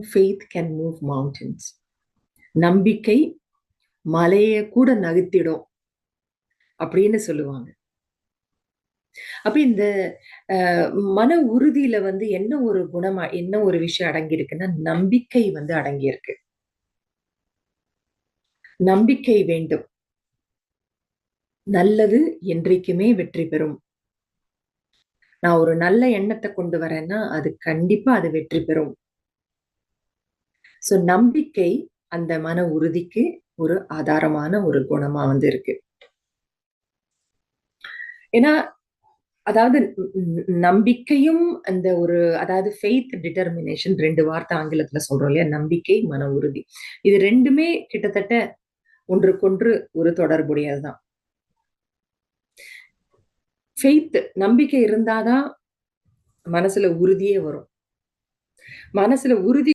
faith can move mountains. நம்பிக்கை மலையை கூட நகர்த்திடும் அப்படின்னு சொல்லுவாங்க. அப்ப இந்த மன உறுதியில வந்து என்ன ஒரு குணமா, என்ன ஒரு விஷயம் அடங்கி இருக்குன்னா, நம்பிக்கை வந்து அடங்கி இருக்கு. நம்பிக்கை வேண்டும். நல்லது என்றைக்குமே வெற்றி பெறும். நான் ஒரு நல்ல எண்ணத்தை கொண்டு வரேன்னா, அது கண்டிப்பா அது வெற்றி பெறும். சோ நம்பிக்கை அந்த மன உறுதிக்கு ஒரு ஆதாரமான ஒரு குணமா வந்து இருக்கு. ஏன்னா, அதாவது நம்பிக்கையும் அந்த ஒரு அதாவது ஃபெய்த் டிட்டர்மினேஷன் 2 வார்த்தை ஆங்கிலத்துல சொல்றோம் இல்லையா? நம்பிக்கை, மன உறுதி. இது 2மே கிட்டத்தட்ட ஒன்றுக்கொன்று ஒரு தொடர்புடையதுதான். ஃபெய்த் நம்பிக்கை இருந்தாதான் மனசுல உறுதியே வரும். மனசுல உறுதி